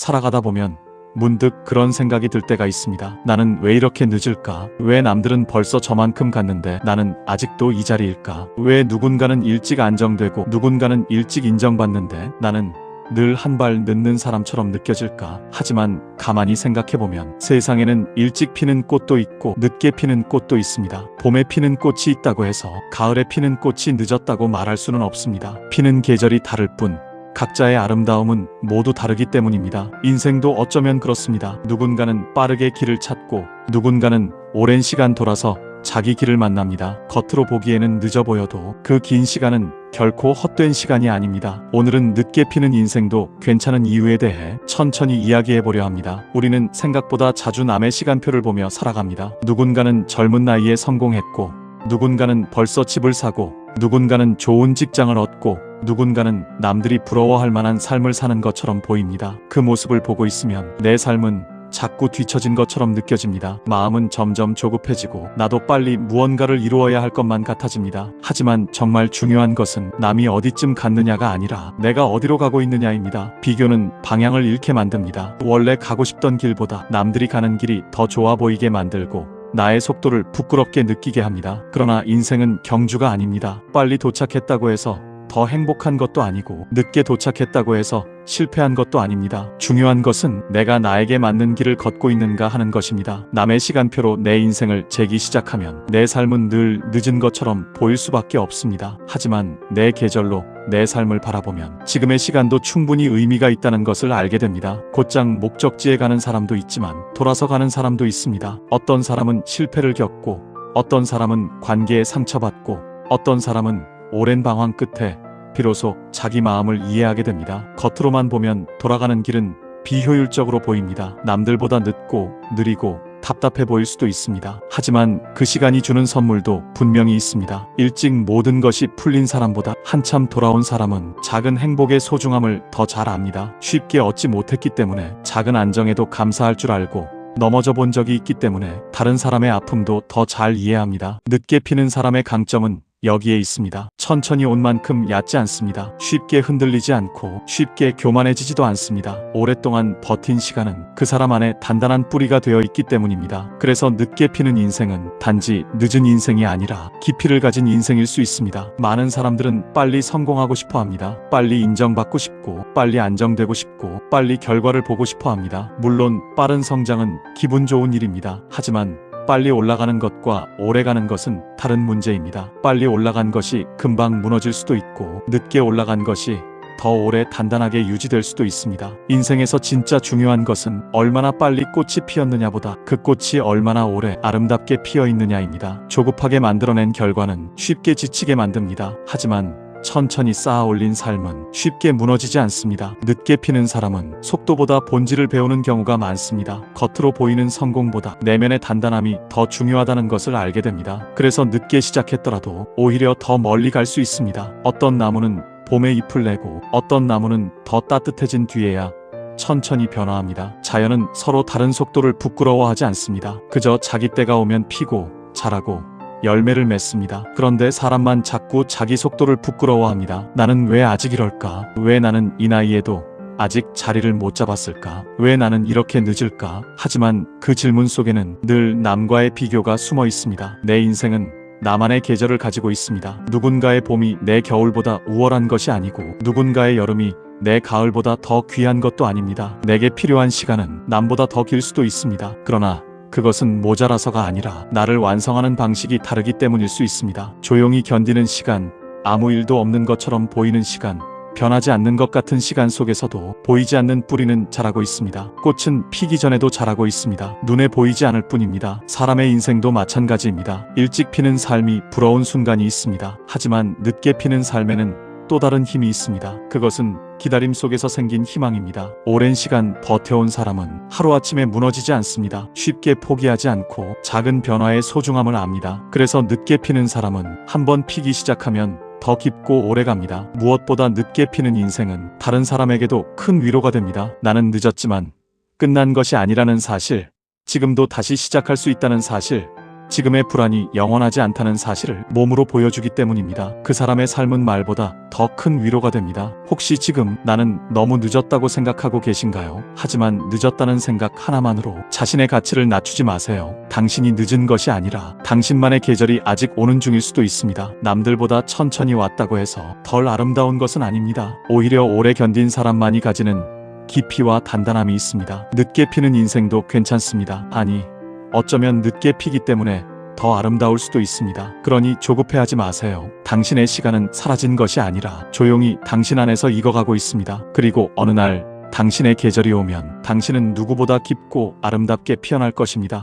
살아가다 보면 문득 그런 생각이 들 때가 있습니다. 나는 왜 이렇게 늦을까? 왜 남들은 벌써 저만큼 갔는데 나는 아직도 이 자리일까? 왜 누군가는 일찍 안정되고 누군가는 일찍 인정받는데 나는 늘 한 발 늦는 사람처럼 느껴질까? 하지만 가만히 생각해보면 세상에는 일찍 피는 꽃도 있고 늦게 피는 꽃도 있습니다. 봄에 피는 꽃이 있다고 해서 가을에 피는 꽃이 늦었다고 말할 수는 없습니다. 피는 계절이 다를 뿐 각자의 아름다움은 모두 다르기 때문입니다. 인생도 어쩌면 그렇습니다. 누군가는 빠르게 길을 찾고 누군가는 오랜 시간 돌아서 자기 길을 만납니다. 겉으로 보기에는 늦어 보여도 그 긴 시간은 결코 헛된 시간이 아닙니다. 오늘은 늦게 피는 인생도 괜찮은 이유에 대해 천천히 이야기해보려 합니다. 우리는 생각보다 자주 남의 시간표를 보며 살아갑니다. 누군가는 젊은 나이에 성공했고 누군가는 벌써 집을 사고 누군가는 좋은 직장을 얻고 누군가는 남들이 부러워할 만한 삶을 사는 것처럼 보입니다. 그 모습을 보고 있으면 내 삶은 자꾸 뒤처진 것처럼 느껴집니다. 마음은 점점 조급해지고 나도 빨리 무언가를 이루어야 할 것만 같아집니다. 하지만 정말 중요한 것은 남이 어디쯤 갔느냐가 아니라 내가 어디로 가고 있느냐입니다. 비교는 방향을 잃게 만듭니다. 원래 가고 싶던 길보다 남들이 가는 길이 더 좋아 보이게 만들고 나의 속도를 부끄럽게 느끼게 합니다. 그러나 인생은 경주가 아닙니다. 빨리 도착했다고 해서 더 행복한 것도 아니고 늦게 도착했다고 해서 실패한 것도 아닙니다. 중요한 것은 내가 나에게 맞는 길을 걷고 있는가 하는 것입니다. 남의 시간표로 내 인생을 재기 시작하면 내 삶은 늘 늦은 것처럼 보일 수밖에 없습니다. 하지만 내 계절로 내 삶을 바라보면 지금의 시간도 충분히 의미가 있다는 것을 알게 됩니다. 곧장 목적지에 가는 사람도 있지만 돌아서 가는 사람도 있습니다. 어떤 사람은 실패를 겪고 어떤 사람은 관계에 상처받고 어떤 사람은 오랜 방황 끝에 비로소 자기 마음을 이해하게 됩니다. 겉으로만 보면 돌아가는 길은 비효율적으로 보입니다. 남들보다 늦고 느리고 답답해 보일 수도 있습니다. 하지만 그 시간이 주는 선물도 분명히 있습니다. 일찍 모든 것이 풀린 사람보다 한참 돌아온 사람은 작은 행복의 소중함을 더 잘 압니다. 쉽게 얻지 못했기 때문에 작은 안정에도 감사할 줄 알고 넘어져 본 적이 있기 때문에 다른 사람의 아픔도 더 잘 이해합니다. 늦게 피는 사람의 강점은 여기에 있습니다. 천천히 온 만큼 얕지 않습니다. 쉽게 흔들리지 않고 쉽게 교만해지지도 않습니다. 오랫동안 버틴 시간은 그 사람 안에 단단한 뿌리가 되어 있기 때문입니다. 그래서 늦게 피는 인생은 단지 늦은 인생이 아니라 깊이를 가진 인생일 수 있습니다. 많은 사람들은 빨리 성공하고 싶어 합니다. 빨리 인정받고 싶고 빨리 안정되고 싶고 빨리 결과를 보고 싶어 합니다. 물론 빠른 성장은 기분 좋은 일입니다. 하지만 빨리 올라가는 것과 오래 가는 것은 다른 문제입니다. 빨리 올라간 것이 금방 무너질 수도 있고 늦게 올라간 것이 더 오래 단단하게 유지될 수도 있습니다. 인생에서 진짜 중요한 것은 얼마나 빨리 꽃이 피었느냐보다 그 꽃이 얼마나 오래 아름답게 피어 있느냐입니다. 조급하게 만들어낸 결과는 쉽게 지치게 만듭니다. 하지만 천천히 쌓아 올린 삶은 쉽게 무너지지 않습니다. 늦게 피는 사람은 속도보다 본질을 배우는 경우가 많습니다. 겉으로 보이는 성공보다 내면의 단단함이 더 중요하다는 것을 알게 됩니다. 그래서 늦게 시작했더라도 오히려 더 멀리 갈 수 있습니다. 어떤 나무는 봄에 잎을 내고 어떤 나무는 더 따뜻해진 뒤에야 천천히 변화합니다. 자연은 서로 다른 속도를 부끄러워하지 않습니다. 그저 자기 때가 오면 피고 자라고 열매를 맺습니다. 그런데 사람만 자꾸 자기 속도를 부끄러워합니다. 나는 왜 아직 이럴까? 왜 나는 이 나이에도 아직 자리를 못 잡았을까? 왜 나는 이렇게 늦을까? 하지만 그 질문 속에는 늘 남과의 비교가 숨어 있습니다. 내 인생은 나만의 계절을 가지고 있습니다. 누군가의 봄이 내 겨울보다 우월한 것이 아니고 누군가의 여름이 내 가을보다 더 귀한 것도 아닙니다. 내게 필요한 시간은 남보다 더 길 수도 있습니다. 그러나 그것은 모자라서가 아니라 나를 완성하는 방식이 다르기 때문일 수 있습니다. 조용히 견디는 시간, 아무 일도 없는 것처럼 보이는 시간, 변하지 않는 것 같은 시간 속에서도 보이지 않는 뿌리는 자라고 있습니다. 꽃은 피기 전에도 자라고 있습니다. 눈에 보이지 않을 뿐입니다. 사람의 인생도 마찬가지입니다. 일찍 피는 삶이 부러운 순간이 있습니다. 하지만 늦게 피는 삶에는 또 다른 힘이 있습니다. 그것은 기다림 속에서 생긴 희망입니다. 오랜 시간 버텨온 사람은 하루아침에 무너지지 않습니다. 쉽게 포기하지 않고 작은 변화의 소중함을 압니다. 그래서 늦게 피는 사람은 한번 피기 시작하면 더 깊고 오래 갑니다. 무엇보다 늦게 피는 인생은 다른 사람에게도 큰 위로가 됩니다. 나는 늦었지만 끝난 것이 아니라는 사실, 지금도 다시 시작할 수 있다는 사실, 지금의 불안이 영원하지 않다는 사실을 몸으로 보여주기 때문입니다. 그 사람의 삶은 말보다 더 큰 위로가 됩니다. 혹시 지금 나는 너무 늦었다고 생각하고 계신가요? 하지만 늦었다는 생각 하나만으로 자신의 가치를 낮추지 마세요. 당신이 늦은 것이 아니라 당신만의 계절이 아직 오는 중일 수도 있습니다. 남들보다 천천히 왔다고 해서 덜 아름다운 것은 아닙니다. 오히려 오래 견딘 사람만이 가지는 깊이와 단단함이 있습니다. 늦게 피는 인생도 괜찮습니다. 아니, 어쩌면 늦게 피기 때문에 더 아름다울 수도 있습니다. 그러니 조급해하지 마세요. 당신의 시간은 사라진 것이 아니라 조용히 당신 안에서 익어가고 있습니다. 그리고 어느 날 당신의 계절이 오면 당신은 누구보다 깊고 아름답게 피어날 것입니다.